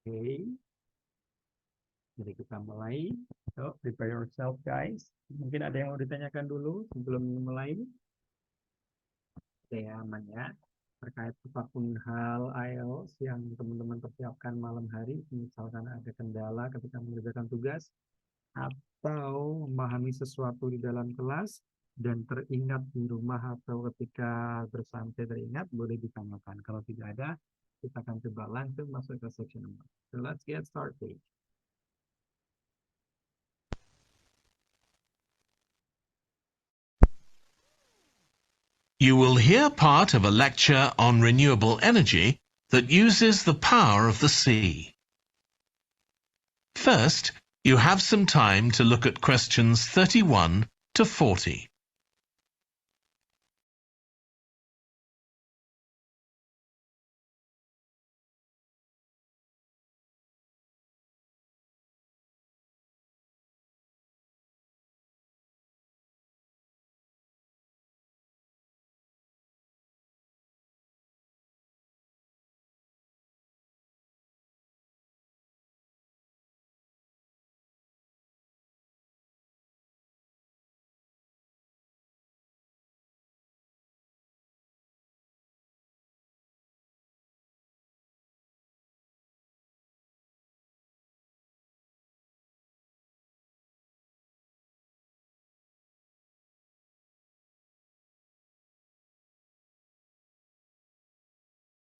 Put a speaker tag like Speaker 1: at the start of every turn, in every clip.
Speaker 1: Oke, jadi kita mulai. So, prepare yourself guys. Mungkin ada yang mau ditanyakan dulu sebelum mulai. Oke, aman ya. Terkait apapun hal Ielts yang teman-teman persiapkan malam hari, misalkan ada kendala ketika mengerjakan tugas, atau memahami sesuatu di dalam kelas, dan teringat di rumah atau ketika bersantai teringat, boleh ditanyakan. Kalau tidak ada, kita akan coba langsung masuk ke section 4. So let's get started.
Speaker 2: You will hear part of a lecture on renewable energy that uses the power of the sea. First, you have some time to look at questions 31 to 40.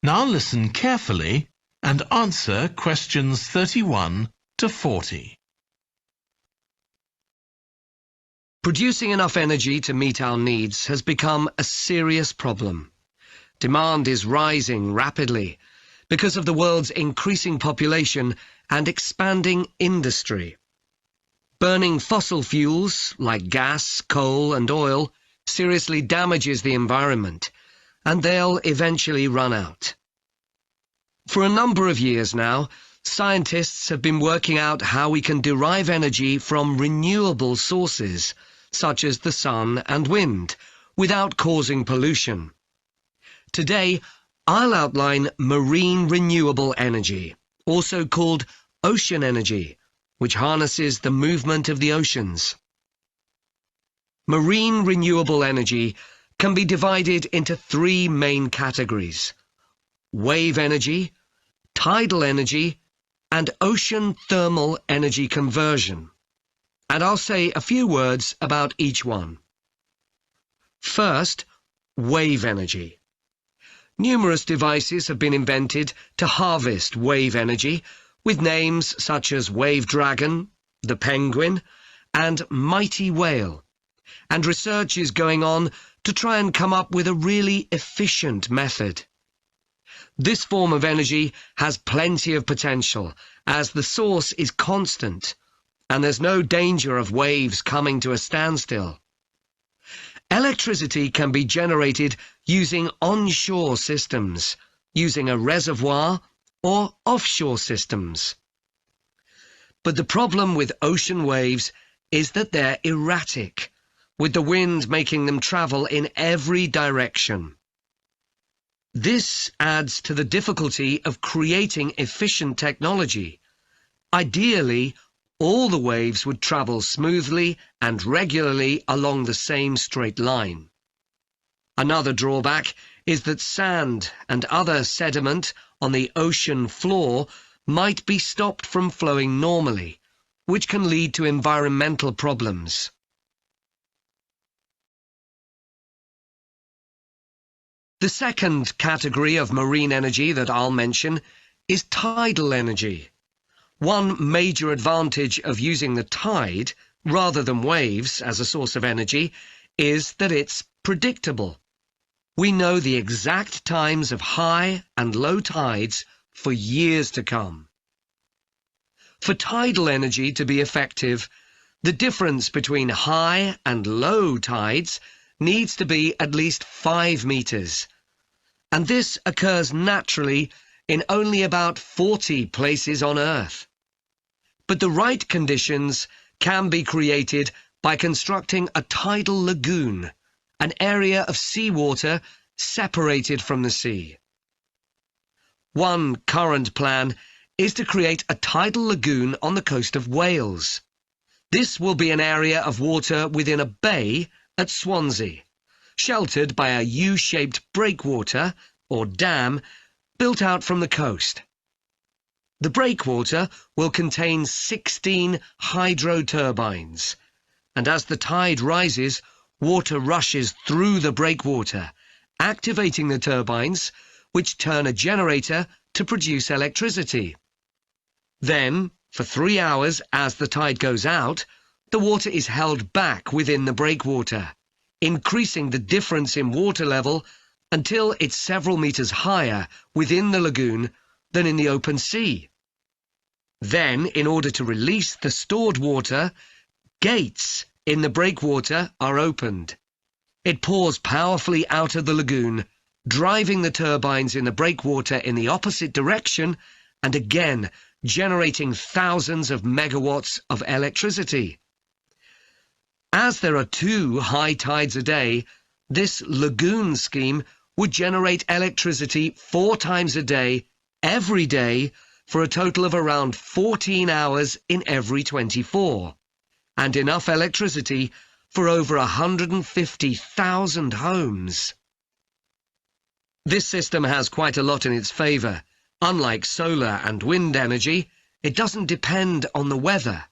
Speaker 2: Now listen carefully and answer questions 31 to 40.
Speaker 3: Producing enough energy to meet our needs has become a serious problem. Demand is rising rapidly because of the world's increasing population and expanding industry. Burning fossil fuels like gas, coal and oil seriously damages the environment, and they'll eventually run out. For a number of years now, scientists have been working out how we can derive energy from renewable sources, such as the sun and wind, without causing pollution. Today, I'll outline marine renewable energy, also called ocean energy, which harnesses the movement of the oceans. Marine renewable energy can be divided into three main categories: wave energy, tidal energy, and ocean thermal energy conversion. And I'll say a few words about each one. First, wave energy. Numerous devices have been invented to harvest wave energy, with names such as Wave Dragon, the Penguin, and Mighty Whale. And research is going on to try and come up with a really efficient method. This form of energy has plenty of potential, as the source is constant, and there's no danger of waves coming to a standstill. Electricity can be generated using onshore systems, using a reservoir, or offshore systems. But the problem with ocean waves is that they're erratic, with the wind making them travel in every direction. This adds to the difficulty of creating efficient technology. Ideally, all the waves would travel smoothly and regularly along the same straight line. Another drawback is that sand and other sediment on the ocean floor might be stopped from flowing normally, which can lead to environmental problems. The second category of marine energy that I'll mention is tidal energy. One major advantage of using the tide, rather than waves, as a source of energy, is that it's predictable. We know the exact times of high and low tides for years to come. For tidal energy to be effective, the difference between high and low tides needs to be at least 5 meters. And this occurs naturally in only about 40 places on Earth. But the right conditions can be created by constructing a tidal lagoon, an area of seawater separated from the sea. One current plan is to create a tidal lagoon on the coast of Wales. This will be an area of water within a bay at Swansea, sheltered by a U-shaped breakwater, or dam, built out from the coast. The breakwater will contain 16 hydro turbines, and as the tide rises, water rushes through the breakwater, activating the turbines, which turn a generator to produce electricity. Then, for 3 hours as the tide goes out, the water is held back within the breakwater, increasing the difference in water level until it's several meters higher within the lagoon than in the open sea. Then, in order to release the stored water, gates in the breakwater are opened. It pours powerfully out of the lagoon, driving the turbines in the breakwater in the opposite direction and again generating thousands of megawatts of electricity. As there are 2 high tides a day, this lagoon scheme would generate electricity 4 times a day, every day, for a total of around 14 hours in every 24, and enough electricity for over 150,000 homes. This system has quite a lot in its favour. Unlike solar and wind energy, it doesn't depend on the weather.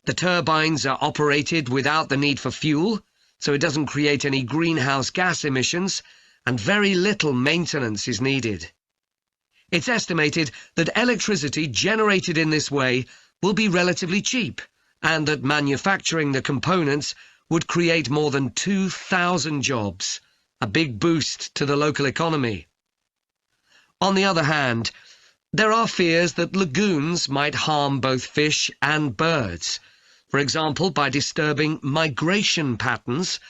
Speaker 3: The turbines are operated without the need for fuel, so it doesn't create any greenhouse gas emissions, and very little maintenance is needed. It's estimated that electricity generated in this way will be relatively cheap, and that manufacturing the components would create more than 2,000 jobs, a big boost to the local economy. On the other hand, there are fears that lagoons might harm both fish and birds, for example by disturbing migration patterns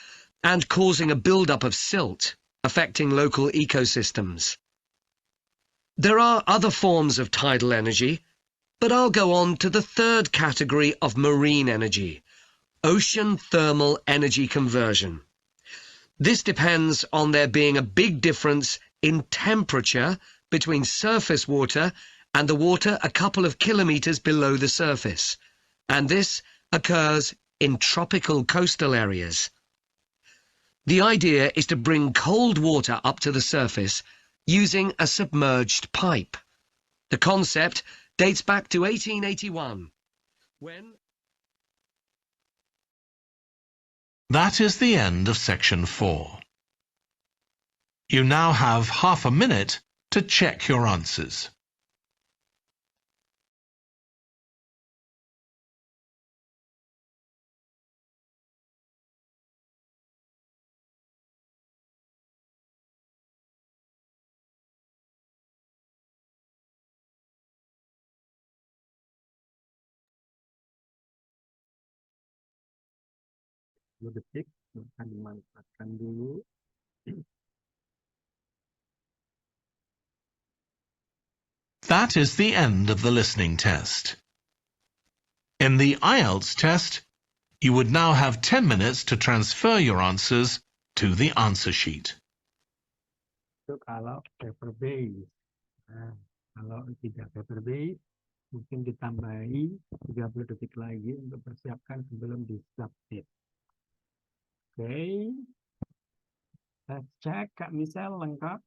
Speaker 3: and causing a build-up of silt, affecting local ecosystems. There are other forms of tidal energy, but I'll go on to the third category of marine energy, ocean thermal energy conversion. This depends on there being a big difference in temperature between surface water and the water a couple of kilometres below the surface, and this occurs in tropical coastal areas. The idea is to bring cold water up to the surface using a submerged pipe. The concept dates back to 1881, when...
Speaker 2: That is the end of section 4. You now have half a minute to check your answers.
Speaker 1: detik akan dimanfaatkan dulu.
Speaker 2: That is the end of the listening test. In the Ielts test, you would now have 10 minutes to transfer your answers to the answer sheet.
Speaker 1: Itu kalau paper base. Nah, kalau tidak paper base, mungkin ditambahi 30 detik lagi untuk persiapkan sebelum di-submit. Oke. Let's check. Kak Michelle lengkap?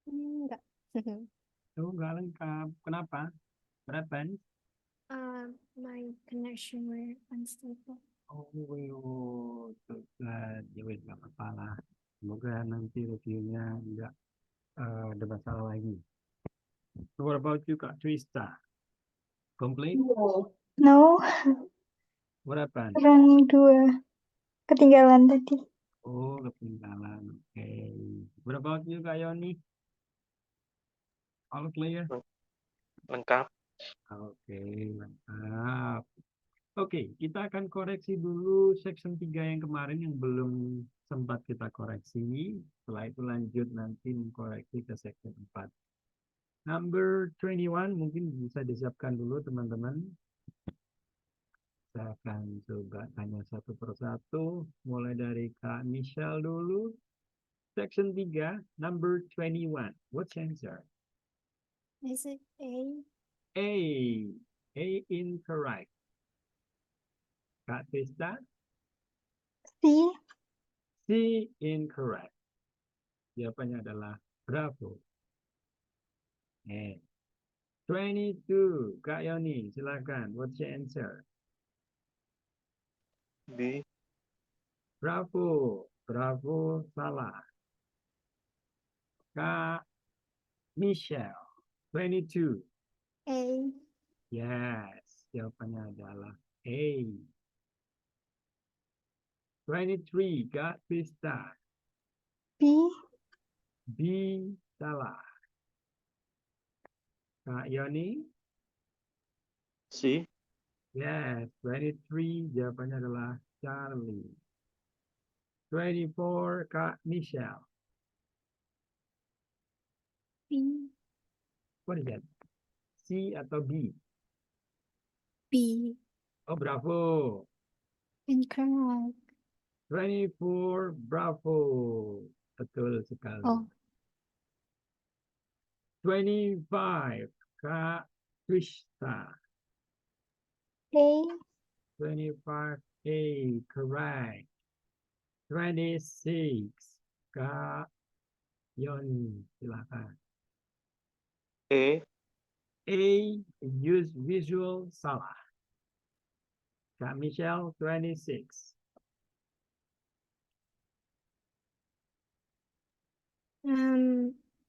Speaker 4: Enggak.
Speaker 1: Oh, nggak lengkap. Kenapa? Berapa nih?
Speaker 4: My connection were unstable.
Speaker 1: Oh, ya wait, nggak apa-apa lah. Semoga nanti reviewnya nggak ada masalah lagi. What about you, Kak Trista? Complete?
Speaker 5: No,
Speaker 1: What happened?
Speaker 5: kurang 2. Ketinggalan tadi.
Speaker 1: Oh, ketinggalan. Oke. What about you, Kak Yoni? All clear?
Speaker 6: Lengkap.
Speaker 1: Oke, mantap. Oke, kita akan koreksi dulu section 3 yang kemarin yang belum sempat kita koreksi. Setelah itu lanjut nanti mengkoreksi ke section 4. Number 21 mungkin bisa disiapkan dulu teman-teman. Saya akan coba tanya satu persatu. Mulai dari Kak Michelle dulu. Section 3, number 21. What's the answer?
Speaker 4: Is it A?
Speaker 1: A incorrect. Kak Tista,
Speaker 5: C.
Speaker 1: C incorrect. Jawabannya adalah bravo. 22. Kak Yoni, silakan. What's your answer?
Speaker 6: B.
Speaker 1: Bravo. Bravo, salah. Kak Michelle, 22.
Speaker 4: A.
Speaker 1: Yes, jawabannya adalah A. 23. Kak Tista,
Speaker 5: B.
Speaker 1: B, salah. Kak Yoni,
Speaker 6: C.
Speaker 1: yes, 23. Jawabannya adalah Charlie. 24. Kak Michelle,
Speaker 4: B.
Speaker 1: what is that? C atau B?
Speaker 4: B.
Speaker 1: Oh, bravo.
Speaker 4: Incorrect.
Speaker 1: 24, bravo. Betul sekali.
Speaker 4: Oh.
Speaker 1: 25, Kak Krista.
Speaker 5: A.
Speaker 1: 25A, correct. 26, Kak Yoni, silakan.
Speaker 6: A.
Speaker 1: A, use visual, salah. Kak Michelle, 26.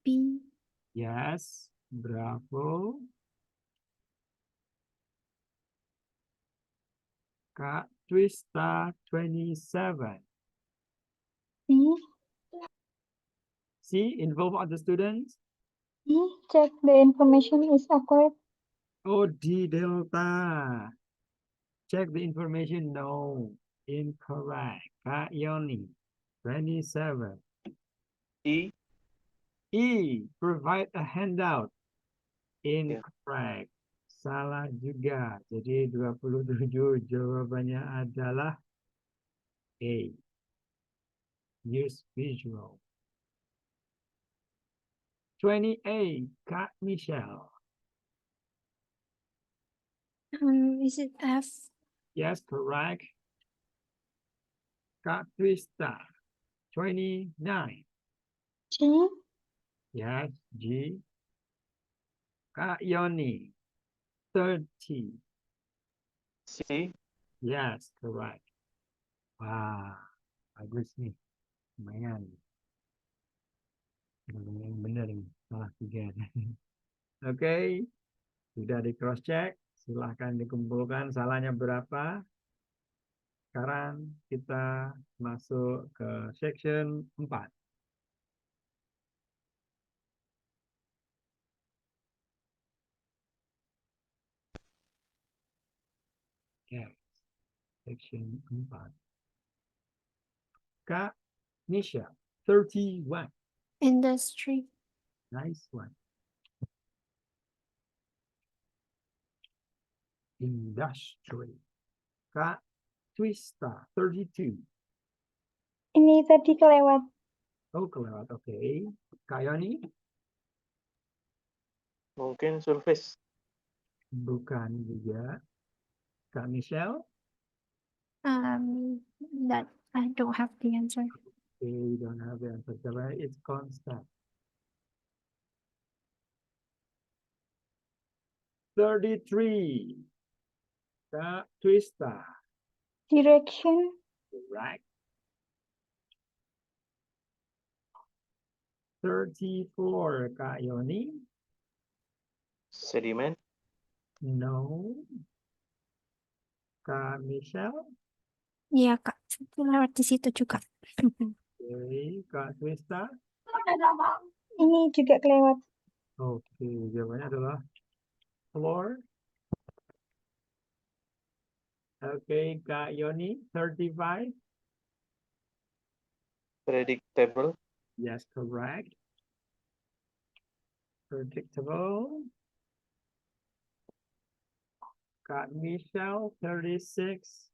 Speaker 4: B.
Speaker 1: Yes, bravo. Kak Twista, 27.
Speaker 5: C.
Speaker 1: See, involve other students.
Speaker 5: C. Check the information is accurate.
Speaker 1: Oh, D delta. Check the information. No, incorrect. Kak Yoni, 27.
Speaker 6: E.
Speaker 1: E, provide a handout. Incorrect. Salah juga. Jadi 27 jawabannya adalah A. Use visual. 28, Kak Michelle.
Speaker 4: Is it F?
Speaker 1: Yes, correct. Kak Twista, 29.
Speaker 5: G.
Speaker 1: Yes, G. Kak Yoni, 30.
Speaker 6: C.
Speaker 1: Yes, correct. Wah, bagus nih. Lumayan. Yang benar nih, salah 3. Oke, sudah di cross check. Silahkan dikumpulkan salahnya berapa. Sekarang kita masuk ke section 4. Ya, section 4. Kak Nisha, 31.
Speaker 4: Industry.
Speaker 1: Nice one. Industry. Kak Twista, 32.
Speaker 5: Ini tadi kelewat.
Speaker 1: Oh, kelewat. Oke. Kak Yoni?
Speaker 6: Mungkin surface.
Speaker 1: Bukan juga. Kak Michelle?
Speaker 4: That I don't have the answer.
Speaker 1: Okay, you don't have the answer. It's constant. 33. Kak Twista.
Speaker 5: Direction.
Speaker 1: Correct. 34. Kak Yoni?
Speaker 6: Sediment.
Speaker 1: No. Kak Michelle?
Speaker 4: Iya, Kak. Itu lewat di situ juga.
Speaker 1: Oke. Kak Twista?
Speaker 5: Ini juga kelewat.
Speaker 1: Oke, jawabannya adalah floor. Oke, Kak Yoni, 35.
Speaker 6: Predictable.
Speaker 1: Yes, correct. Predictable. Kak Michelle, 36.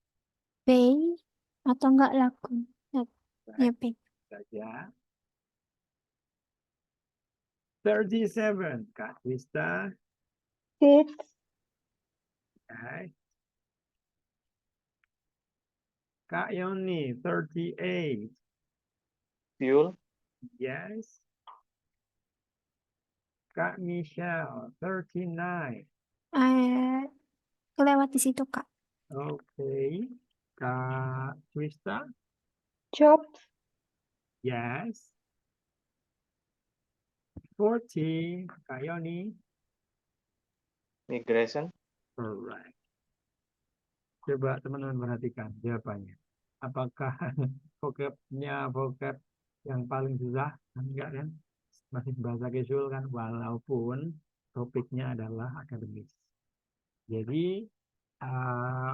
Speaker 4: B atau enggak laku? Ya, B.
Speaker 1: Saja. 37. Kak Krista.
Speaker 5: 6,
Speaker 1: Okay. Kak Yoni, 38.
Speaker 6: Fuel.
Speaker 1: Yes. Kak Michelle, 39.
Speaker 4: Kelewat di situ, Kak.
Speaker 1: Okay. Kak Krista.
Speaker 5: job,
Speaker 1: Yes. 40. Kak Yoni.
Speaker 6: Migration.
Speaker 1: Alright. Coba teman-teman perhatikan jawabannya. Apakah vocabnya vocab yang paling susah? Enggak kan? Masih bahasa casual kan? Walaupun topiknya adalah akademis. Jadi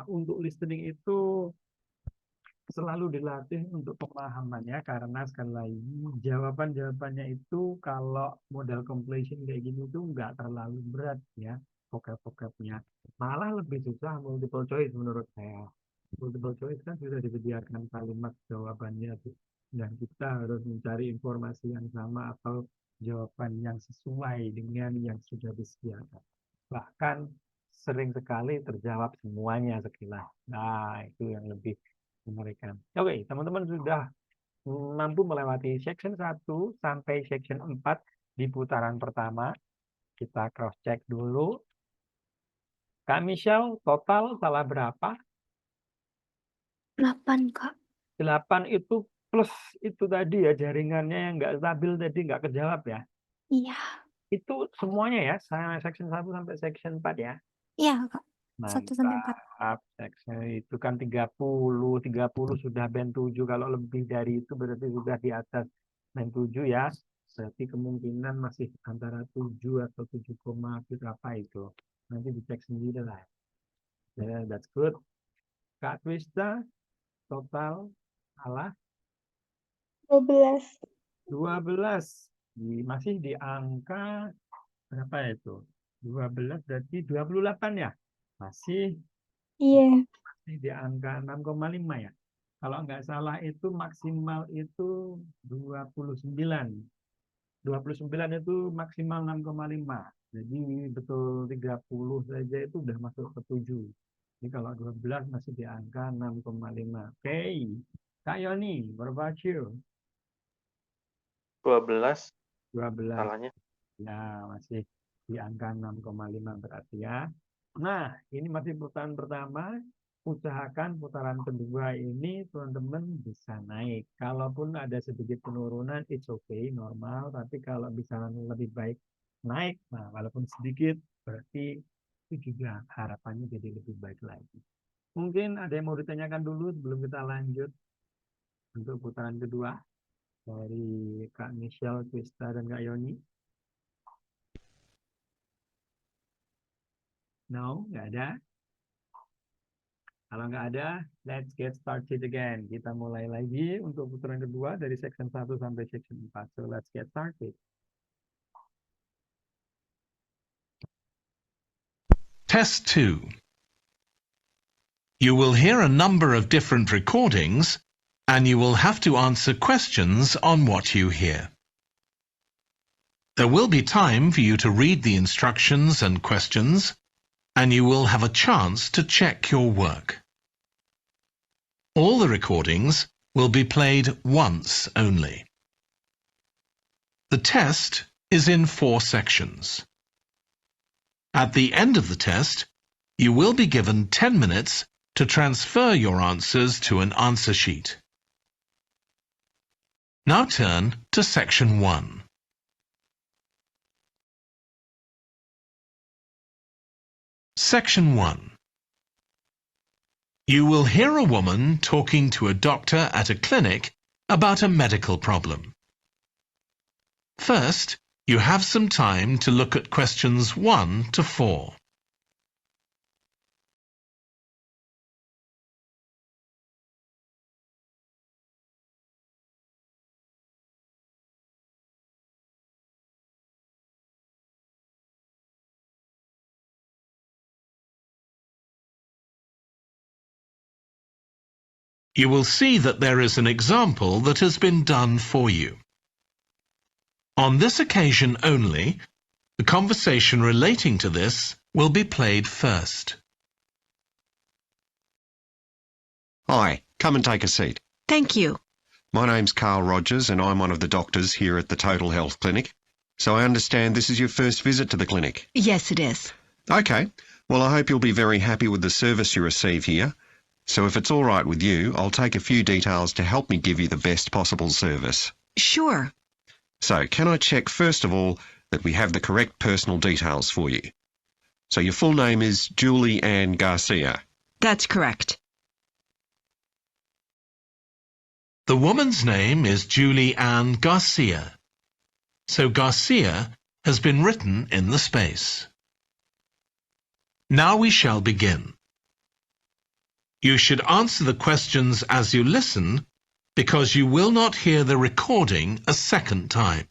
Speaker 1: untuk listening itu selalu dilatih untuk pemahamannya karena sekali lagi jawaban-jawabannya itu kalau model completion kayak gini tuh nggak terlalu berat ya vocab-vocabnya, malah lebih susah multiple choice menurut saya. Multiple choice kan sudah disediakan kalimat jawabannya dan kita harus mencari informasi yang sama atau jawaban yang sesuai dengan yang sudah disediakan. Bahkan sering sekali terjawab semuanya sekilas. Nah, itu yang lebih mengerikan. Oke, teman-teman sudah mampu melewati section 1 sampai section 4 di putaran pertama. Kita cross check dulu. Kak Michelle, total salah berapa?
Speaker 4: 8, Kak.
Speaker 1: 8 itu plus itu tadi ya, jaringannya yang nggak stabil tadi nggak kejawab ya.
Speaker 4: Iya.
Speaker 1: Itu semuanya ya, section 1 sampai section 4 ya.
Speaker 4: Iya, Kak. 1 sampai 4.
Speaker 1: Mantap, section itu kan 30 sudah band 7. Kalau lebih dari itu berarti sudah di atas band 7 ya. Berarti kemungkinan masih antara 7 atau 7, berapa itu. Nanti dicek sendiri lah. Yeah, that's good. Kak Twista, total salah
Speaker 5: 12,
Speaker 1: 12. Masih di angka berapa itu? 12 berarti 28 ya? Masih
Speaker 5: iya,
Speaker 1: di angka 6,5 ya. Kalau nggak salah itu maksimal itu 29. 29 itu maksimal 6,5. Jadi betul 30 saja itu udah masuk ke 7. Jadi kalau 12 masih di angka 6,5. Oke. Kak Yoni, what about you?
Speaker 6: 12.
Speaker 1: 12.
Speaker 6: Salahnya.
Speaker 1: Ya, masih di angka 6,5 berarti ya. Nah, ini masih putaran pertama. Usahakan putaran kedua ini teman-teman bisa naik. Kalaupun ada sedikit penurunan, it's okay, normal. Tapi kalau bisa lebih baik naik, nah walaupun sedikit, berarti itu juga harapannya jadi lebih baik lagi. Mungkin ada yang mau ditanyakan dulu sebelum kita lanjut untuk putaran kedua dari Kak Michelle, Krista, dan Kak Yoni. No, nggak ada. Kalau nggak ada, let's get started again. Kita mulai lagi untuk putaran kedua dari section 1 sampai section 4. So let's get started.
Speaker 2: Test 2. You will hear a number of different recordings, and you will have to answer questions on what you hear. There will be time for you to read the instructions and questions, and you will have a chance to check your work. All the recordings will be played once only. The test is in 4 sections. At the end of the test, you will be given 10 minutes to transfer your answers to an answer sheet. Now turn to section 1. Section 1. You will hear a woman talking to a doctor at a clinic about a medical problem. First, you have some time to look at questions 1 to 4. You will see that there is an example that has been done for you. On this occasion only, the conversation relating to this will be played first.
Speaker 7: Hi, come and take a seat.
Speaker 8: Thank you.
Speaker 7: My name's Carl Rogers and I'm one of the doctors here at the Total Health Clinic. So I understand this is your first visit to the clinic.
Speaker 8: Yes, it is.
Speaker 7: Okay, well I hope you'll be very happy with the service you receive here. So if it's all right with you, I'll take a few details to help me give you the best possible service.
Speaker 8: Sure.
Speaker 7: So can I check first of all that we have the correct personal details for you? So your full name is Julie Ann Garcia.
Speaker 8: That's correct.
Speaker 2: The woman's name is Julie Ann Garcia. So Garcia has been written in the space. Now we shall begin. You should answer the questions as you listen, because you will not hear the recording a second time.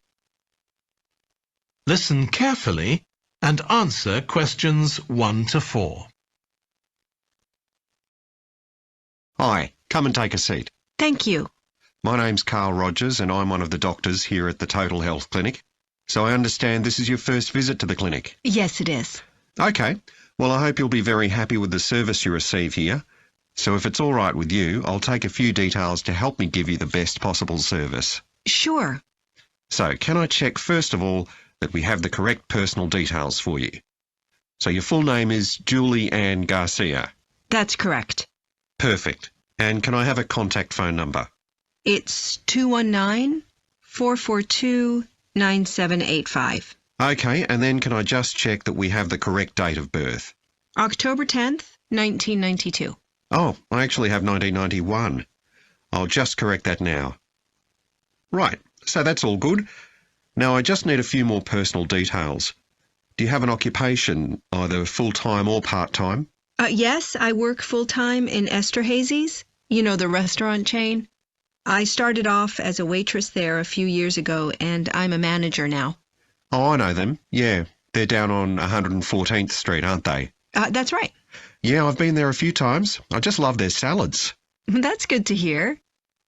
Speaker 2: Listen carefully and answer questions 1 to 4.
Speaker 7: Hi, come and take a seat.
Speaker 8: Thank you.
Speaker 7: My name's Carl Rogers and I'm one of the doctors here at the Total Health Clinic. So I understand this is your first visit to the clinic.
Speaker 8: Yes, it is.
Speaker 7: Okay, well I hope you'll be very happy with the service you receive here. So if it's all right with you, I'll take a few details to help me give you the best possible service.
Speaker 8: Sure.
Speaker 7: So can I check first of all that we have the correct personal details for you? So your full name is Julie Ann Garcia.
Speaker 8: That's correct.
Speaker 7: Perfect. And can I have a contact phone number?
Speaker 8: It's 219-442-9785.
Speaker 7: Okay, and then can I just check that we have the correct date of birth?
Speaker 8: October 10th, 1992.
Speaker 7: Oh, I actually have 1991. I'll just correct that now. Right, so that's all good. Now I just need a few more personal details. Do you have an occupation, either full-time or part-time?
Speaker 8: Yes, I work full-time in Esterhazy's, you know, the restaurant chain. I started off as a waitress there a few years ago, and I'm a manager now.
Speaker 7: Oh, I know them. Yeah, they're down on 114th Street, aren't they?
Speaker 8: That's right.
Speaker 7: Yeah, I've been there a few times. I just love their salads.
Speaker 8: That's good to hear.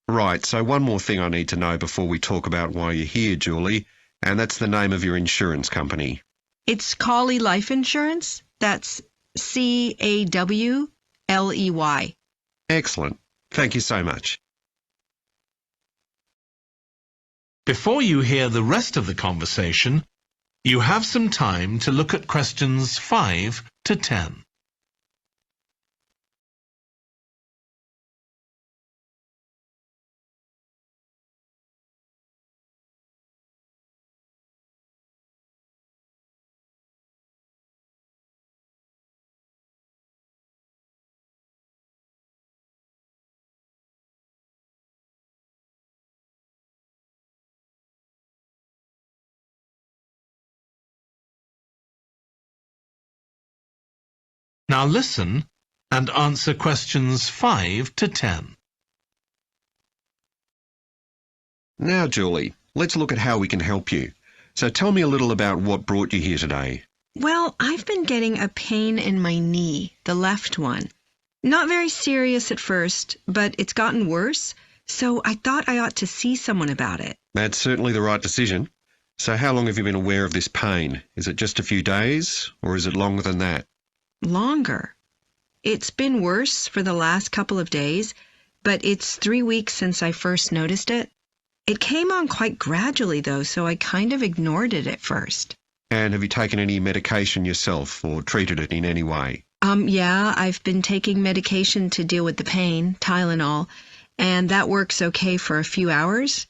Speaker 7: Right, so one more thing I need to know before we talk about why you're here, Julie, and that's the name of your insurance company.
Speaker 8: It's Cawley Life Insurance. That's Cawley.
Speaker 7: Excellent. Thank you so much.
Speaker 2: Before you hear the rest of the conversation, you have some time to look at questions 5 to 10. Now listen and answer questions 5 to 10.
Speaker 7: Now, Julie, let's look at how we can help you. So tell me a little about what brought you here today.
Speaker 8: Well, I've been getting a pain in my knee, the left one. Not very serious at first, but it's gotten worse, so I thought I ought to see someone about it.
Speaker 7: That's certainly the right decision. So how long have you been aware of this pain? Is it just a few days, or is it longer than that?
Speaker 8: Longer. It's been worse for the last couple of days, but it's 3 weeks since I first noticed it. It came on quite gradually, though, so I kind of ignored it at first.
Speaker 7: And have you taken any medication yourself or treated it in any way?
Speaker 8: Yeah, I've been taking medication to deal with the pain, Tylenol, and that works okay for a few hours,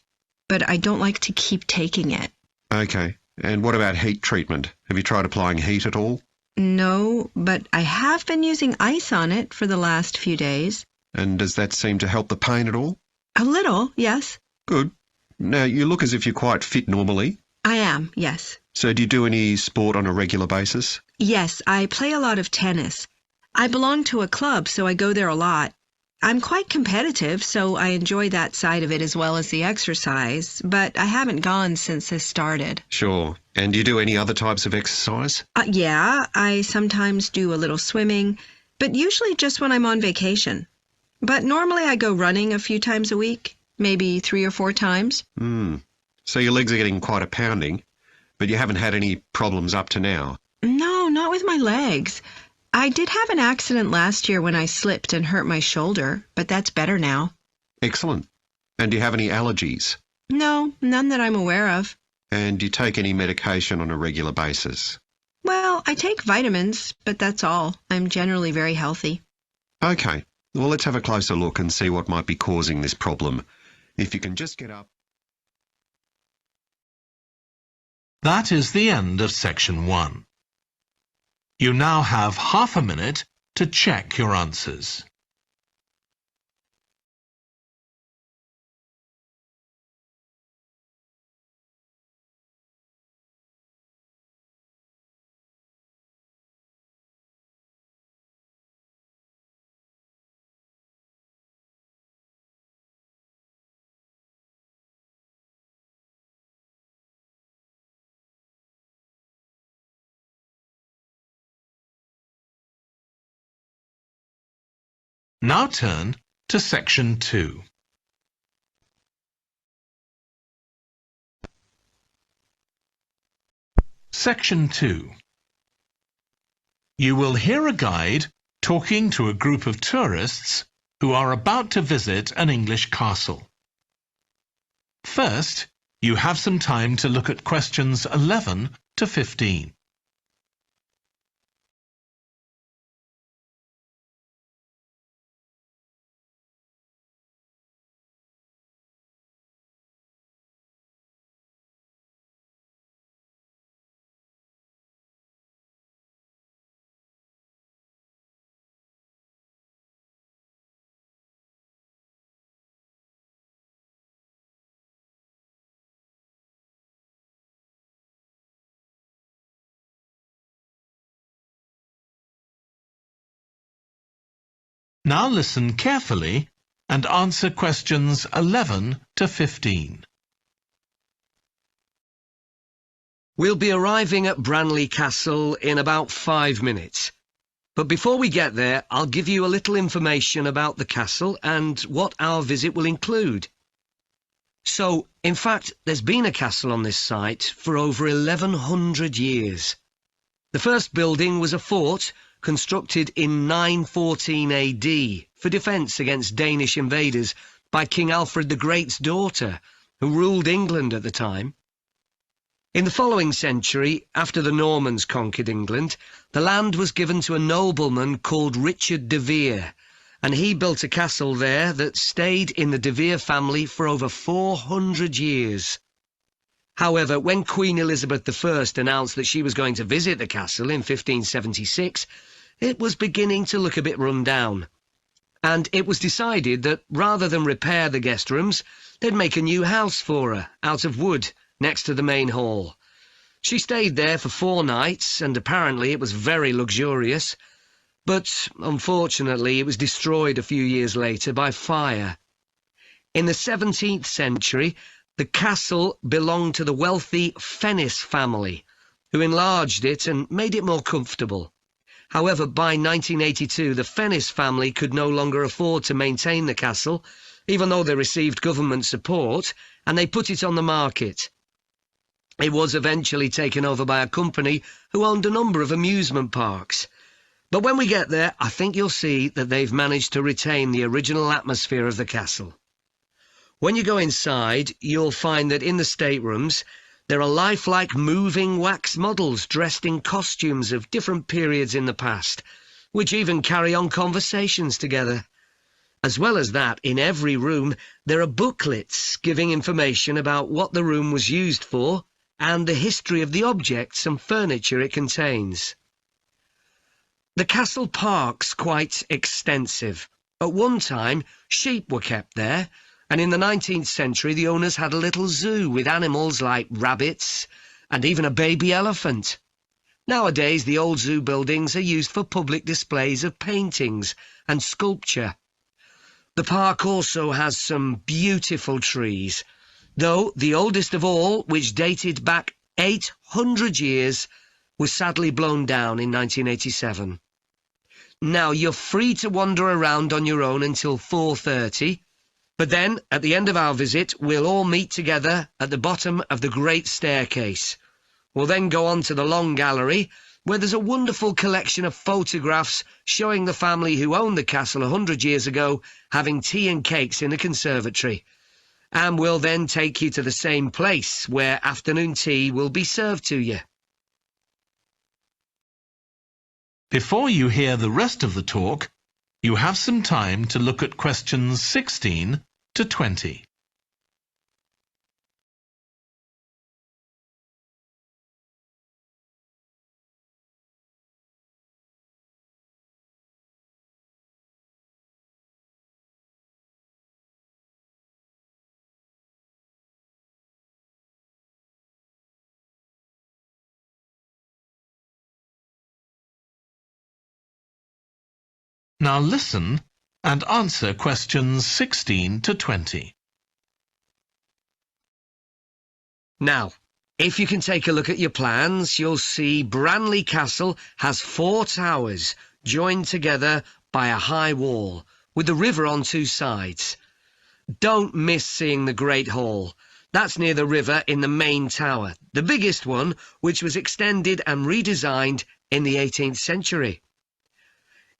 Speaker 8: but I don't like to keep taking it.
Speaker 7: Okay. And what about heat treatment? Have you tried applying heat at all?
Speaker 8: No, but I have been using ice on it for the last few days.
Speaker 7: And does that seem to help the pain at all?
Speaker 8: A little, yes.
Speaker 7: Good. Now, you look as if you're quite fit normally.
Speaker 8: I am, yes.
Speaker 7: So do you do any sport on a regular basis?
Speaker 8: Yes, I play a lot of tennis. I belong to a club, so I go there a lot. I'm quite competitive, so I enjoy that side of it as well as the exercise, but I haven't gone since this started.
Speaker 7: Sure. And do you do any other types of exercise?
Speaker 8: Yeah, I sometimes do a little swimming, but usually just when I'm on vacation. But normally I go running a few times a week, maybe 3 or 4 times.
Speaker 7: So your legs are getting quite a pounding, but you haven't had any problems up to now.
Speaker 8: No, not with my legs. I did have an accident last year when I slipped and hurt my shoulder, but that's better now.
Speaker 7: Excellent. And do you have any allergies?
Speaker 8: No, none that I'm aware of.
Speaker 7: And do you take any medication on a regular basis?
Speaker 8: Well, I take vitamins, but that's all. I'm generally very healthy.
Speaker 7: Okay. Well, let's have a closer look and see what might be causing this problem. If you can just get up.
Speaker 2: That is the end of section 1. You now have half a minute to check your answers. Now turn to section 2. Section 2. You will hear a guide talking to a group of tourists who are about to visit an English castle. First, you have some time to look at questions 11 to 15. Now listen carefully and answer questions 11 to 15.
Speaker 3: We'll be arriving at Branley Castle in about 5 minutes. But before we get there, I'll give you a little information about the castle and what our visit will include. So, in fact, there's been a castle on this site for over 1100 years. The first building was a fort constructed in 914 AD for defence against Danish invaders by King Alfred the Great's daughter, who ruled England at the time. In the following century, after the Normans conquered England, the land was given to a nobleman called Richard de Vere, and he built a castle there that stayed in the de Vere family for over 400 years. However, when Queen Elizabeth I announced that she was going to visit the castle in 1576, it was beginning to look a bit run down. And it was decided that rather than repair the guest rooms, they'd make a new house for her, out of wood, next to the main hall. She stayed there for 4 nights, and apparently it was very luxurious. But, unfortunately, it was destroyed a few years later by fire. In the 17th century, the castle belonged to the wealthy Fennis family, who enlarged it and made it more comfortable. However, by 1982, the Fennis family could no longer afford to maintain the castle, even though they received government support, and they put it on the market. It was eventually taken over by a company who owned a number of amusement parks. But when we get there, I think you'll see that they've managed to retain the original atmosphere of the castle. When you go inside, you'll find that in the staterooms, there are lifelike moving wax models dressed in costumes of different periods in the past, which even carry on conversations together. As well as that, in every room, there are booklets giving information about what the room was used for and the history of the objects and furniture it contains. The castle park's quite extensive. At one time, sheep were kept there, and in the 19th century the owners had a little zoo with animals like rabbits and even a baby elephant. Nowadays the old zoo buildings are used for public displays of paintings and sculpture. The park also has some beautiful trees, though the oldest of all, which dated back 800 years, was sadly blown down in 1987. Now, you're free to wander around on your own until 4:30, But then, at the end of our visit, we'll all meet together at the bottom of the great staircase. We'll then go on to the long gallery, where there's a wonderful collection of photographs showing the family who owned the castle 100 years ago having tea and cakes in the conservatory. And we'll then take you to the same place where afternoon tea will be served to you.
Speaker 2: Before you hear the rest of the talk, you have some time to look at questions 16 to 20. Now listen and answer questions 16 to 20.
Speaker 3: Now, if you can take a look at your plans, you'll see Branley Castle has 4 towers joined together by a high wall, with the river on 2 sides. Don't miss seeing the Great Hall. That's near the river in the main tower, the biggest one, which was extended and redesigned in the 18th century.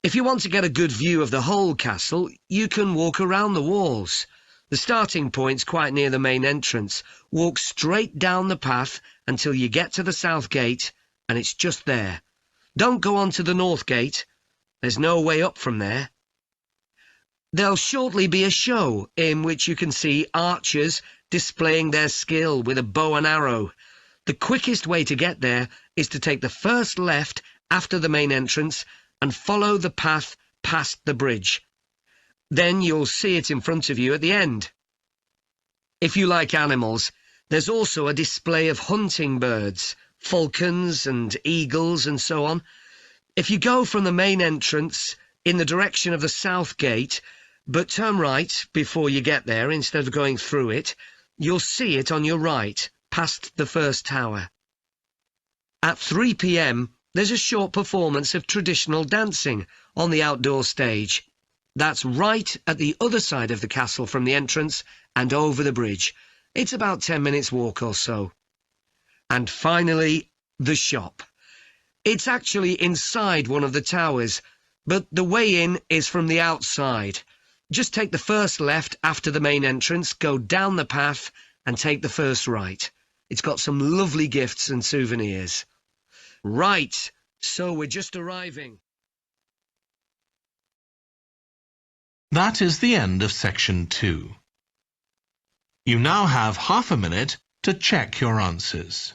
Speaker 3: If you want to get a good view of the whole castle, you can walk around the walls. The starting point's quite near the main entrance. Walk straight down the path until you get to the south gate, and it's just there. Don't go on to the north gate. There's no way up from there. There'll shortly be a show in which you can see archers displaying their skill with a bow and arrow. The quickest way to get there is to take the first left after the main entrance and follow the path past the bridge. Then you'll see it in front of you at the end. If you like animals, there's also a display of hunting birds, falcons and eagles and so on. If you go from the main entrance in the direction of the south gate, but turn right before you get there instead of going through it, you'll see it on your right, past the first tower. At 3 p.m, there's a short performance of traditional dancing on the outdoor stage. That's right at the other side of the castle from the entrance and over the bridge. It's about 10 minutes walk or so. And finally, the shop. It's actually inside one of the towers, but the way in is from the outside. Just take the first left after the main entrance, go down the path and take the first right. It's got some lovely gifts and souvenirs. Right, so we're just arriving.
Speaker 2: That is the end of section 2. You now have half a minute to check your answers.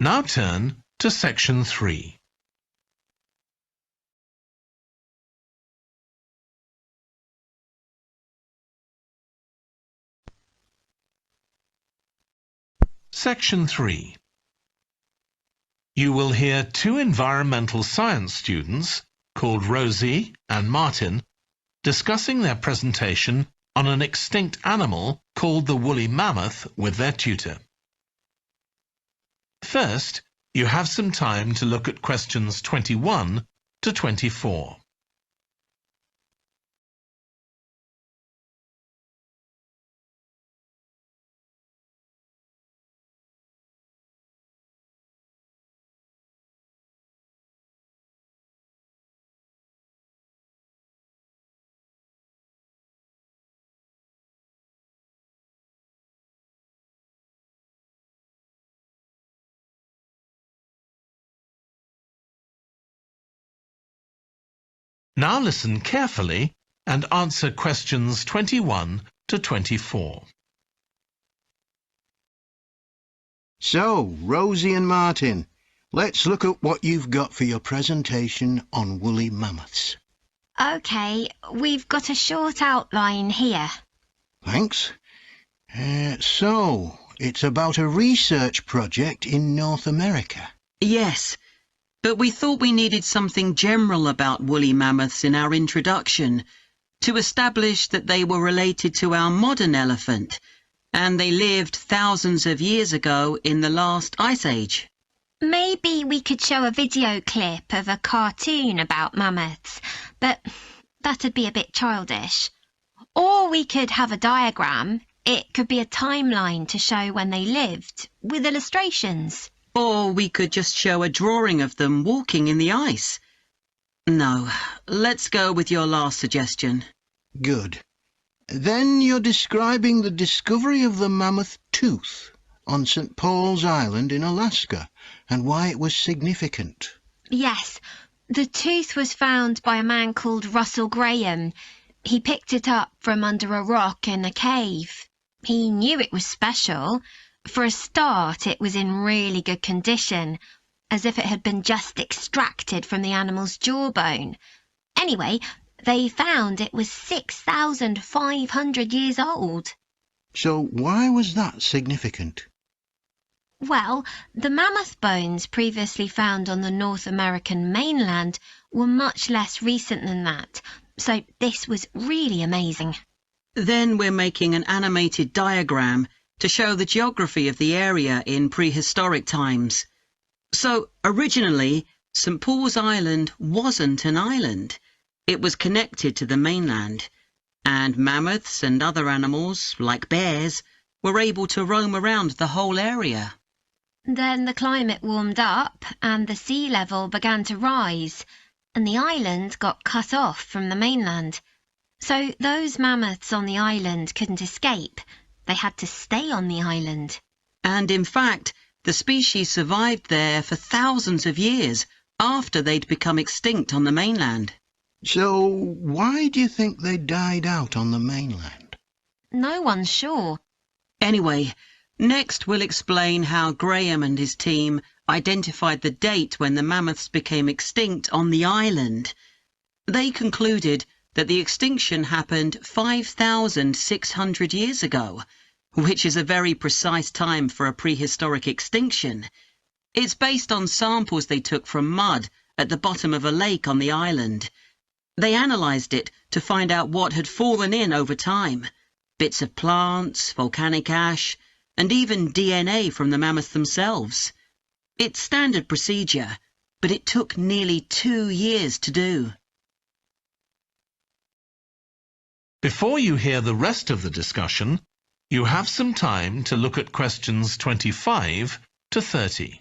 Speaker 2: Now turn to section 3. Section 3. You will hear 2 environmental science students, called Rosie and Martin, discussing their presentation on an extinct animal called the woolly mammoth with their tutor. First, you have some time to look at questions 21 to 24. Now listen carefully and answer questions 21 to 24.
Speaker 9: So, Rosie and Martin, let's look at what you've got for your presentation on woolly mammoths.
Speaker 4: OK, we've got a short outline here.
Speaker 9: Thanks. So, it's about a research project in North America.
Speaker 10: Yes, but we thought we needed something general about woolly mammoths in our introduction to establish that they were related to our modern elephant, and they lived thousands of years ago in the last ice age.
Speaker 11: Maybe we could show a video clip of a cartoon about mammoths, but that'd be a bit childish. Or we could have a diagram. It could be a timeline to show when they lived, with illustrations.
Speaker 10: Or we could just show a drawing of them walking in the ice. No, let's go with your last suggestion.
Speaker 9: Good. Then you're describing the discovery of the mammoth tooth on St. Paul's Island in Alaska and why it was significant.
Speaker 11: Yes, the tooth was found by a man called Russell Graham. He picked it up from under a rock in a cave. He knew it was special. For a start, it was in really good condition, as if it had been just extracted from the animal's jawbone. Anyway, they found it was 6,500 years old.
Speaker 9: So why was that significant?
Speaker 11: Well, the mammoth bones previously found on the North American mainland were much less recent than that, so this was really amazing.
Speaker 10: Then we're making an animated diagram to show the geography of the area in prehistoric times. So, originally, St. Paul's Island wasn't an island. It was connected to the mainland, and mammoths and other animals, like bears, were able to roam around the whole area.
Speaker 11: Then the climate warmed up and the sea level began to rise, and the island got cut off from the mainland. So those mammoths on the island couldn't escape. They had to stay on the island.
Speaker 10: And in fact, the species survived there for thousands of years after they'd become extinct on the mainland.
Speaker 9: So why do you think they died out on the mainland?
Speaker 11: No one's sure.
Speaker 10: Anyway, next we'll explain how Graham and his team identified the date when the mammoths became extinct on the island. They concluded that the extinction happened 5,600 years ago, which is a very precise time for a prehistoric extinction. It's based on samples they took from mud at the bottom of a lake on the island. They analysed it to find out what had fallen in over time. Bits of plants, volcanic ash, and even DNA from the mammoths themselves. It's standard procedure, but it took nearly 2 years to do.
Speaker 2: Before you hear the rest of the discussion, you have some time to look at questions 25 to 30.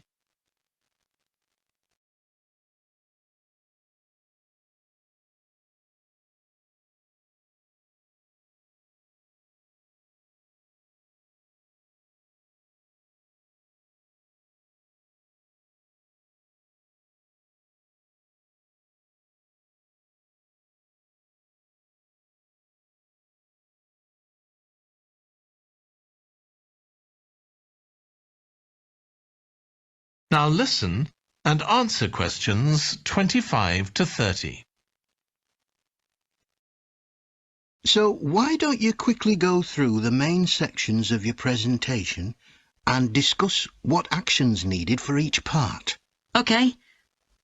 Speaker 2: Now listen and answer questions 25 to 30.
Speaker 9: So why don't you quickly go through the main sections of your presentation and discuss what actions needed for each part?
Speaker 10: OK.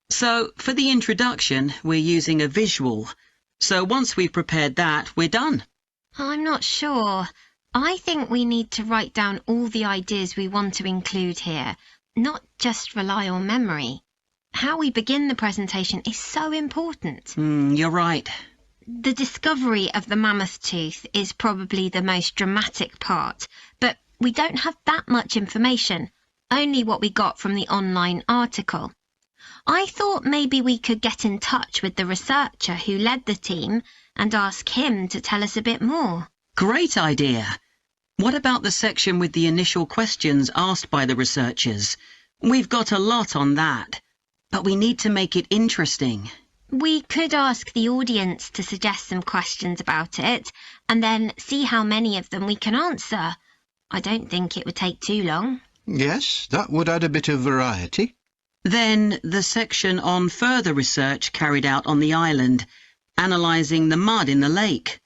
Speaker 10: So, for the introduction, we're using a visual. So once we've prepared that, we're done.
Speaker 11: I'm not sure. I think we need to write down all the ideas we want to include here, not just rely on memory. How we begin the presentation is so important.
Speaker 10: You're right.
Speaker 11: The discovery of the mammoth tooth is probably the most dramatic part, but we don't have that much information, only what we got from the online article. I thought maybe we could get in touch with the researcher who led the team and ask him to tell us a bit more.
Speaker 10: Great idea. What about the section with the initial questions asked by the researchers? We've got a lot on that, but we need to make it interesting.
Speaker 11: We could ask the audience to suggest some questions about it, and then see how many of them we can answer. I don't think it would take too long.
Speaker 9: Yes, that would add a bit of variety.
Speaker 10: Then the section on further research carried out on the island, analysing the mud in the lake.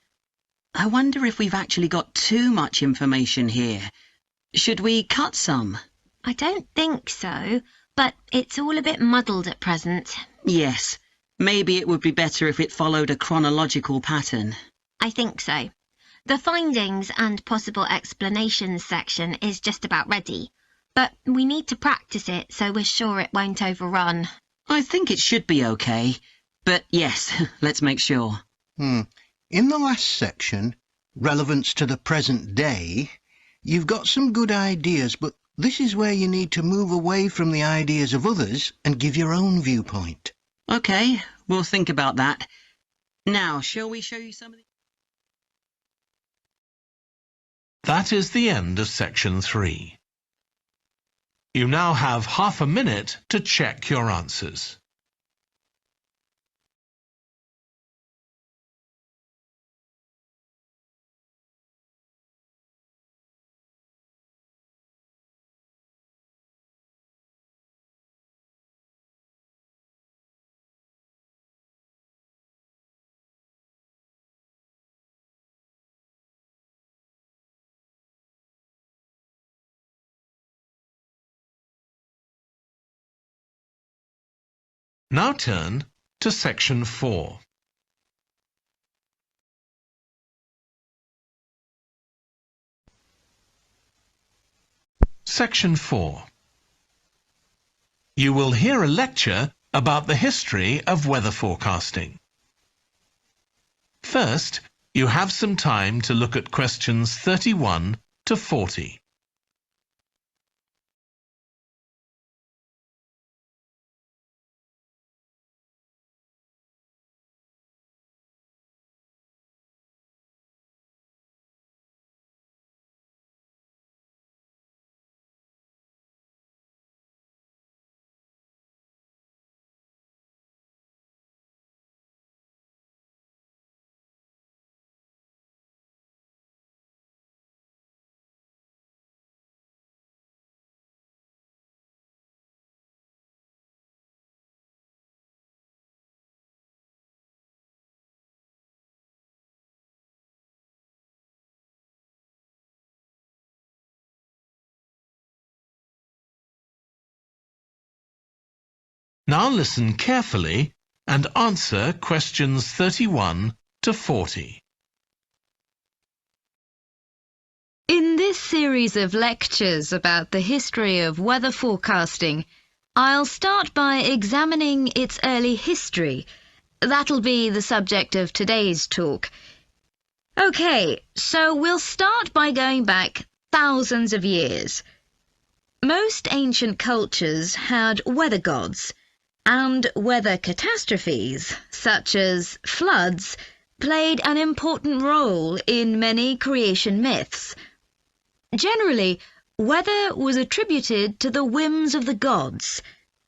Speaker 10: I wonder if we've actually got too much information here. Should we cut some?
Speaker 11: I don't think so, but it's all a bit muddled at present.
Speaker 10: Yes. Maybe it would be better if it followed a chronological pattern.
Speaker 11: I think so. The findings and possible explanations section is just about ready, but we need to practice it so we're sure it won't overrun.
Speaker 10: I think it should be okay. But yes, let's make sure.
Speaker 9: In the last section, relevance to the present day, you've got some good ideas, but this is where you need to move away from the ideas of others and give your own viewpoint.
Speaker 10: Okay, we'll think about that. Now, shall we show you some of the...
Speaker 2: That is the end of section 3. You now have half a minute to check your answers. Now turn to section 4. Section 4. You will hear a lecture about the history of weather forecasting. First, you have some time to look at questions 31 to 40. Now listen carefully and answer questions 31 to 40.
Speaker 12: In this series of lectures about the history of weather forecasting, I'll start by examining its early history. That'll be the subject of today's talk. Okay, so we'll start by going back thousands of years. Most ancient cultures had weather gods, and weather catastrophes, such as floods, played an important role in many creation myths. Generally, weather was attributed to the whims of the gods,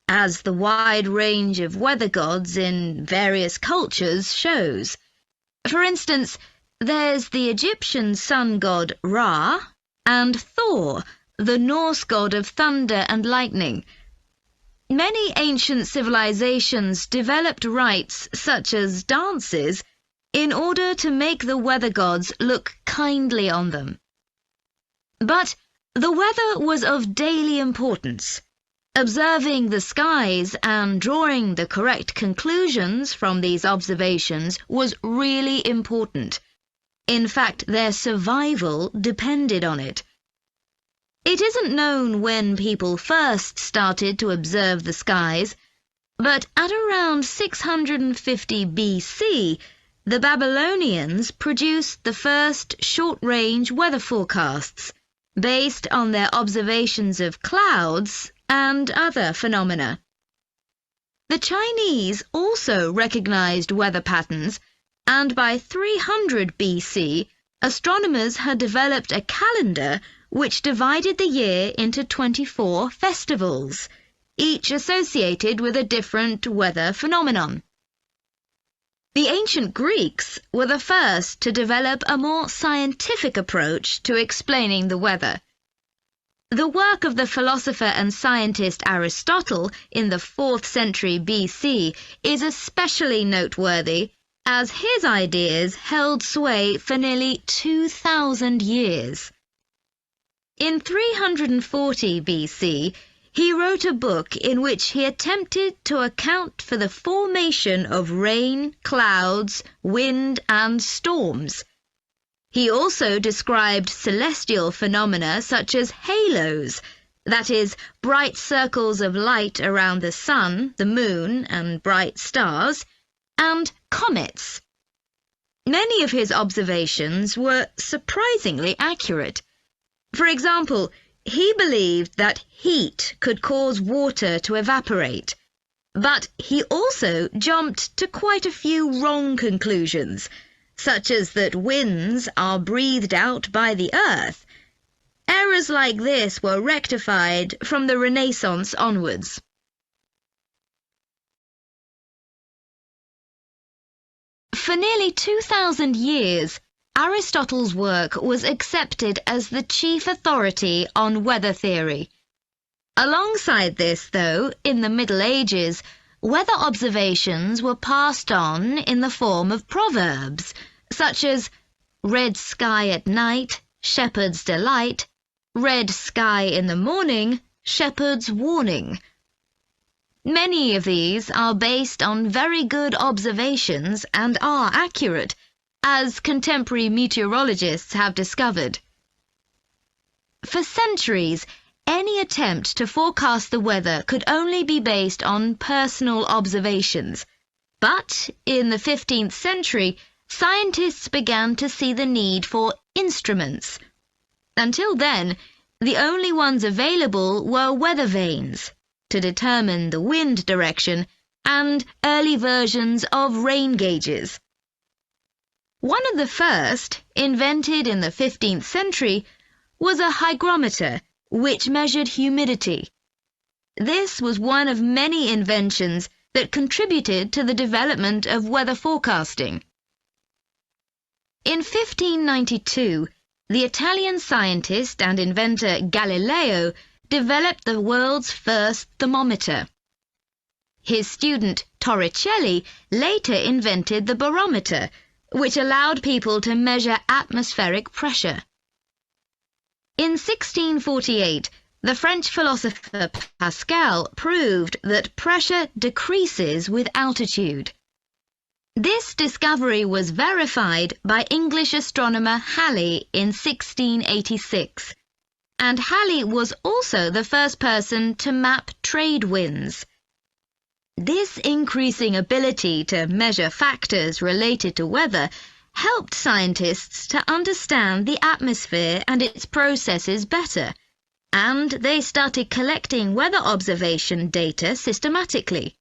Speaker 12: as the wide range of weather gods in various cultures shows. For instance, there's the Egyptian sun god Ra, and Thor, the Norse god of thunder and lightning. Many ancient civilizations developed rites such as dances in order to make the weather gods look kindly on them. But the weather was of daily importance. Observing the skies and drawing the correct conclusions from these observations was really important. In fact, their survival depended on it. It isn't known when people first started to observe the skies, but at around 650 BC, the Babylonians produced the first short-range weather forecasts, based on their observations of clouds and other phenomena. The Chinese also recognized weather patterns, and by 300 BC, astronomers had developed a calendar which divided the year into 24 festivals, each associated with a different weather phenomenon. The ancient Greeks were the first to develop a more scientific approach to explaining the weather. The work of the philosopher and scientist Aristotle in the 4th century BC is especially noteworthy as his ideas held sway for nearly 2,000 years. In 340 BC, he wrote a book in which he attempted to account for the formation of rain, clouds, wind, and storms. He also described celestial phenomena such as halos, that is, bright circles of light around the sun, the moon, and bright stars, and comets. Many of his observations were surprisingly accurate. For example, he believed that heat could cause water to evaporate, but he also jumped to quite a few wrong conclusions, such as that winds are breathed out by the earth. Errors like this were rectified from the Renaissance onwards. For nearly 2,000 years, Aristotle's work was accepted as the chief authority on weather theory. Alongside this, though, in the Middle Ages, weather observations were passed on in the form of proverbs, such as red sky at night, shepherd's delight, red sky in the morning, shepherd's warning. Many of these are based on very good observations and are accurate, as contemporary meteorologists have discovered. For centuries, any attempt to forecast the weather could only be based on personal observations. But in the 15th century, scientists began to see the need for instruments. Until then, the only ones available were weather vanes to determine the wind direction and early versions of rain gauges. One of the first, invented in the 15th century, was a hygrometer, which measured humidity. This was one of many inventions that contributed to the development of weather forecasting. In 1592, the Italian scientist and inventor Galileo developed the world's first thermometer. His student Torricelli later invented the barometer, which allowed people to measure atmospheric pressure. In 1648, the French philosopher Pascal proved that pressure decreases with altitude. This discovery was verified by English astronomer Halley in 1686, and Halley was also the first person to map trade winds. This increasing ability to measure factors related to weather helped scientists to understand the atmosphere and its processes better, and they started collecting weather observation data systematically.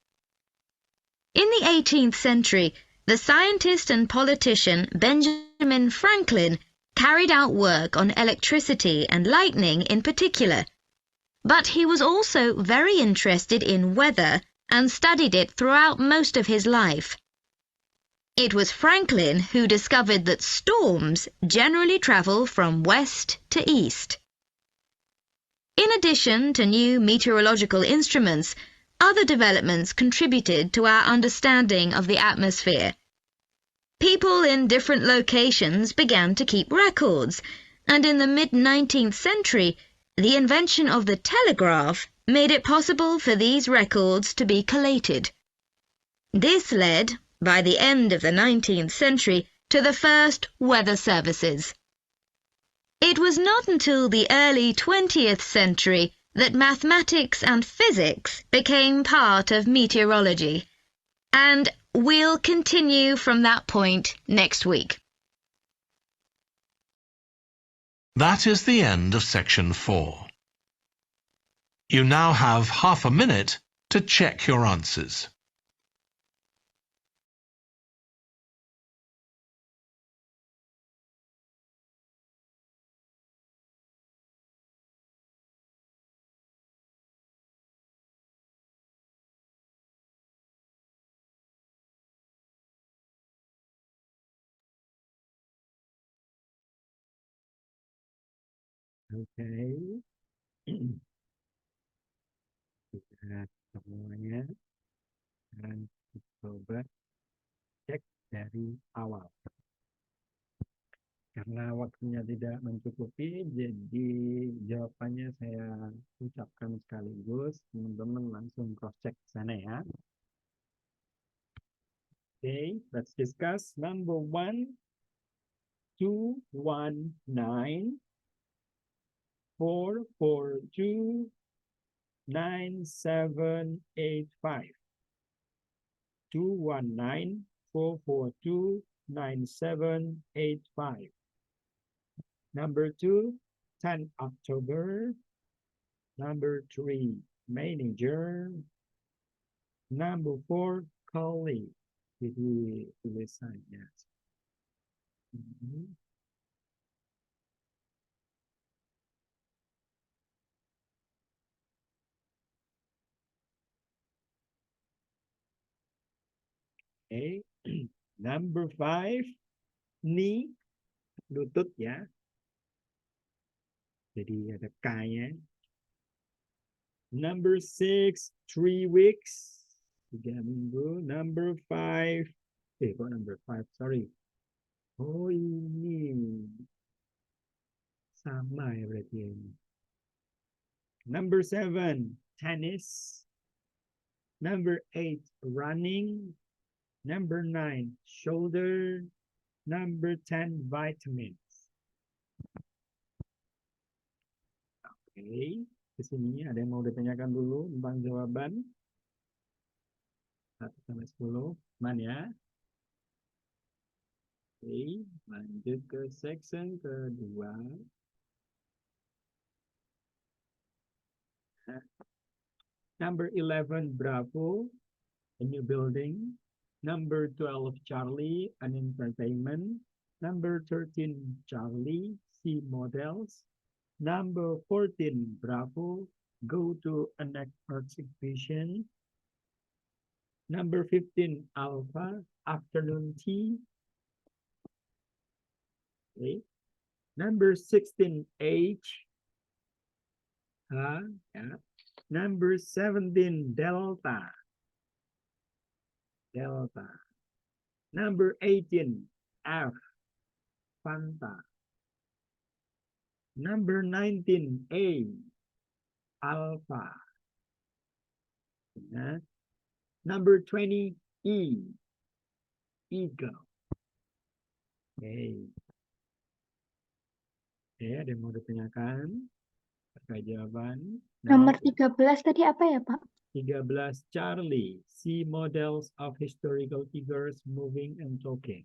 Speaker 12: In the 18th century, the scientist and politician Benjamin Franklin carried out work on electricity and lightning in particular, but he was also very interested in weather and studied it throughout most of his life. It was Franklin who discovered that storms generally travel from west to east. In addition to new meteorological instruments, other developments contributed to our understanding of the atmosphere. People in different locations began to keep records, and in the mid-19th century, the invention of the telegraph made it possible for these records to be collated. This led, by the end of the 19th century, to the first weather services. It was not until the early 20th century that mathematics and physics became part of meteorology, and we'll continue from that point next week.
Speaker 2: That is the end of section 4. You now have half a minute to check your answers.
Speaker 1: Okay. Kita semuanya dan coba cek dari awal. Karena waktunya tidak mencukupi, jadi jawabannya saya ucapkan sekaligus. Teman-teman langsung cross-check sana ya. Okay, let's discuss. Number 1, 2, 1, 9, 4, 4, 2, 9, 7, 8, 5. 2, 1, 9, 4, 4, 2, 9, 7, 8, 5. Number 2, 10 October. Number 3, manager. Number 4, colleague. Jadi tulisannya. Okay. Number 5, knee, lutut ya. Jadi ada K-nya. Number 6, 3 weeks. 3 minggu. Number 5. Kok number 5? Sorry. Oh, ini. Sama ya berarti ini. Number 7, tennis. Number 8, running. Number 9, shoulder. Number 10, vitamins. Oke, di sini ada yang mau ditanyakan dulu tentang jawaban 1 sampai 10, mana ya? Oke, lanjut ke section kedua. Number 11, Bravo, a new building. Number 12, Charlie, an entertainment. Number 13, Charlie, see models. Number 14, Bravo, go to an exhibition. Number 15, Alpha, afternoon tea. Okay. Number 16, H. Yeah. Number 17, Delta. Delta. Number 18, F. Fanta. Number 19, A. Alpha. Yeah. Number 20, E. Eagle. Okay. Ya, ada yang mau ditanyakan terkait jawaban?
Speaker 5: Nomor 13 tadi apa ya, Pak?
Speaker 1: 13, Charlie. See models of historical figures moving and talking.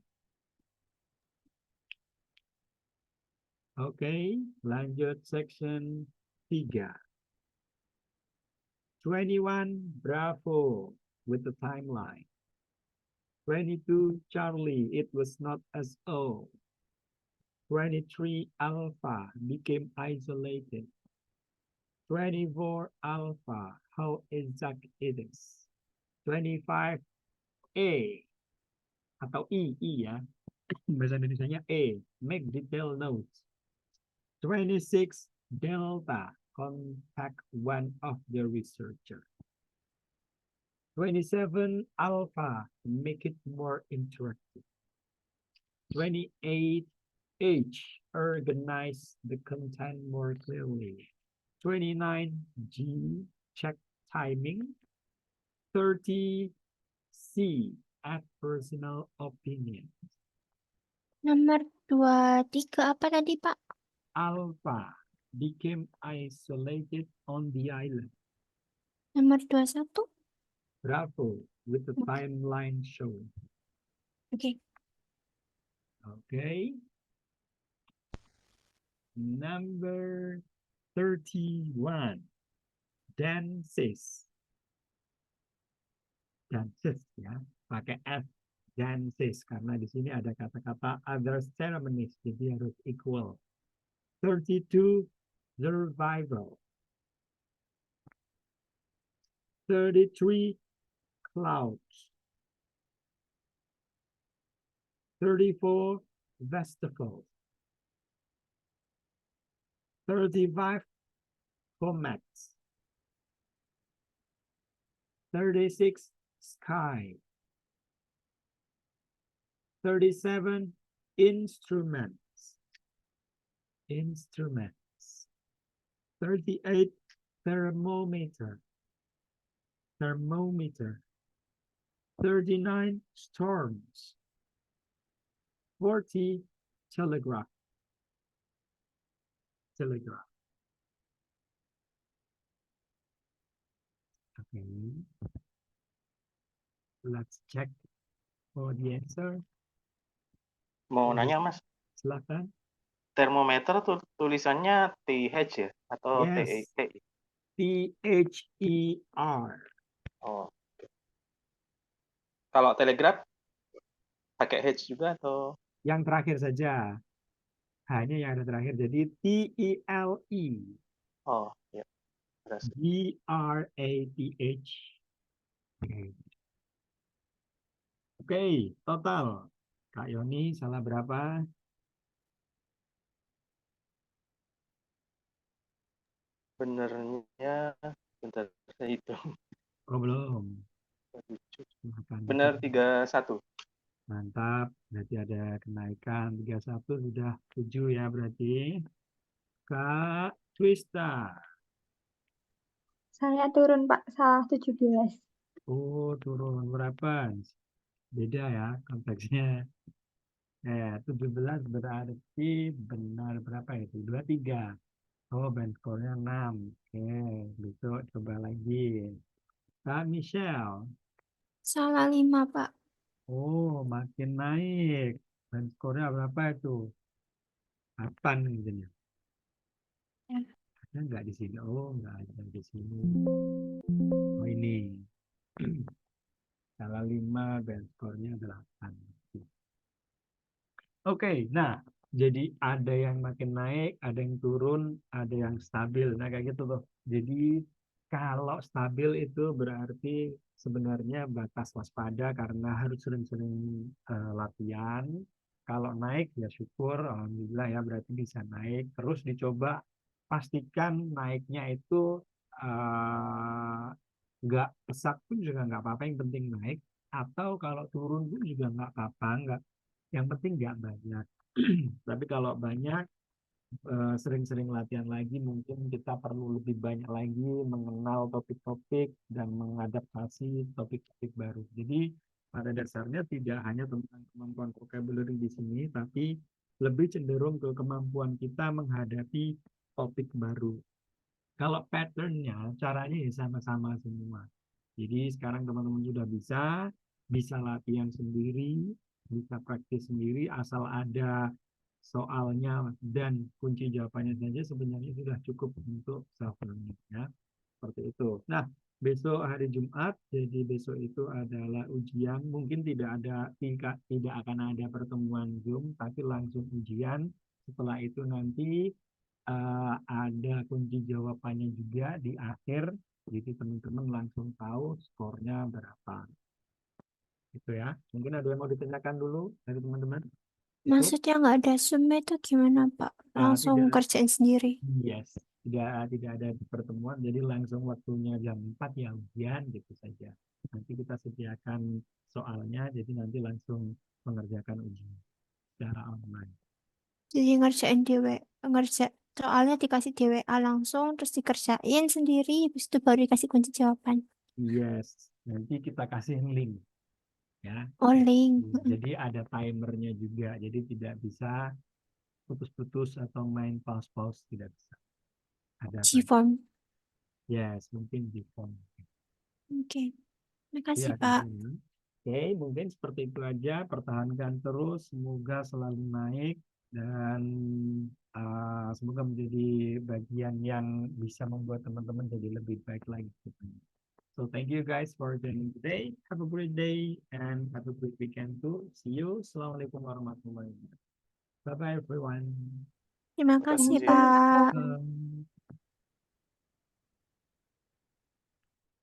Speaker 1: Oke, lanjut section 3. 21, Bravo, with the timeline. 22, Charlie, it was not as old. 23, Alpha, became isolated. 24, Alpha, how exact it is. 25, A, atau I ya. Bahasa Indonesianya A, make detailed notes. 26, Delta, contact one of the researcher. 27, Alpha, make it more interactive. 28, H, organize the content more clearly. 29, G, check timing. 30, C, add personal opinion.
Speaker 4: Nomor 23 apa tadi, Pak?
Speaker 1: Alpha became isolated on the island.
Speaker 4: Nomor 21?
Speaker 1: Bravo, with the timeline shown.
Speaker 4: Oke.
Speaker 1: Okay. Number 31, dances. Dances ya, pakai F, dances, karena di sini ada kata-kata other ceremonies, jadi harus equal. 32, survival. 33, clouds. 34, vegetables. 35, comets. 36, sky. 37, instruments. Instruments. 38, thermometer. Thermometer. 39, storms. 40, telegraph. Telegraph. Okay. Let's check for the answer.
Speaker 6: Mau nanya, Mas.
Speaker 1: Silakan.
Speaker 6: Termometer tulisannya TH ya? Atau
Speaker 1: Yes.
Speaker 6: TE?
Speaker 1: THER.
Speaker 6: Oh. Kalau telegraf pakai H juga atau?
Speaker 1: Yang terakhir saja. Hanya yang ada terakhir. Jadi TELE.
Speaker 6: Oh, ya.
Speaker 1: GRATH. Oke, total. Kak Yoni salah berapa?
Speaker 6: Benernya, bentar, saya hitung.
Speaker 1: Oh, belum.
Speaker 6: Benar 31.
Speaker 1: Mantap, berarti ada kenaikan 31 sudah 7 ya berarti. Kak Twista.
Speaker 5: Saya turun, Pak. Salah 17.
Speaker 1: Oh, turun berapa? Beda ya konteksnya. 17 berarti benar berapa itu? 23. Oh, band score-nya 6. Oke, besok coba lagi. Kak Michelle.
Speaker 4: Salah 5, Pak.
Speaker 1: Oh, makin naik. Band score-nya berapa itu? 8 gitu ya.
Speaker 4: Ya.
Speaker 1: Ada nggak di sini? Oh, nggak ada di sini. Oh, ini. Salah 5, band score-nya 8. Oke, nah jadi ada yang makin naik, ada yang turun, ada yang stabil. Nah kayak gitu tuh. Jadi kalau stabil itu berarti sebenarnya batas waspada karena harus sering-sering latihan. Kalau naik ya syukur, alhamdulillah ya berarti bisa naik. Terus dicoba pastikan naiknya itu nggak pesat pun juga nggak apa-apa, yang penting naik. Atau kalau turun pun juga nggak apa-apa, nggak, yang penting nggak banyak. Tapi kalau banyak, sering-sering latihan lagi, mungkin kita perlu lebih banyak lagi mengenal topik-topik dan mengadaptasi topik-topik baru. Jadi pada dasarnya tidak hanya tentang kemampuan vocabulary di sini, tapi lebih cenderung ke kemampuan kita menghadapi topik baru. Kalau patternnya, caranya ya sama-sama semua. Jadi sekarang teman-teman sudah bisa latihan sendiri, bisa praktis sendiri, asal ada soalnya dan kunci jawabannya saja sebenarnya sudah cukup untuk self learning ya. Seperti itu. Nah, besok hari Jumat, jadi besok itu adalah ujian. Mungkin tidak akan ada pertemuan Zoom, tapi langsung ujian. Setelah itu nanti ada kunci jawabannya juga di akhir, jadi teman-teman langsung tahu skornya berapa. Itu ya. Mungkin ada yang mau ditanyakan dulu dari teman-teman?
Speaker 4: Maksudnya nggak ada Zoom itu gimana, Pak? Langsung
Speaker 1: Tidak,
Speaker 4: kerjain sendiri.
Speaker 1: yes, tidak ada pertemuan, jadi langsung waktunya jam 4 ya ujian gitu saja. Nanti kita sediakan soalnya, jadi nanti langsung mengerjakan ujian secara online.
Speaker 4: Jadi soalnya dikasih di WA langsung, terus dikerjain sendiri, habis itu baru dikasih kunci jawaban.
Speaker 1: Yes, nanti kita kasih link ya.
Speaker 4: Oh, link.
Speaker 1: Jadi ada timernya juga, jadi tidak bisa putus-putus atau main pause-pause, tidak bisa. Ada
Speaker 4: G-form.
Speaker 1: yes, mungkin di form.
Speaker 4: Oke. Makasih,
Speaker 1: Ya,
Speaker 4: Pak.
Speaker 1: Oke, mungkin seperti itu aja. Pertahankan terus, semoga selalu naik dan semoga menjadi bagian yang bisa membuat teman-teman jadi lebih baik lagi. So thank you guys for joining today. Have a great day and have a great weekend too. See you. Assalamualaikum warahmatullahi wabarakatuh. Bye bye everyone.
Speaker 4: Terima kasih, Pak.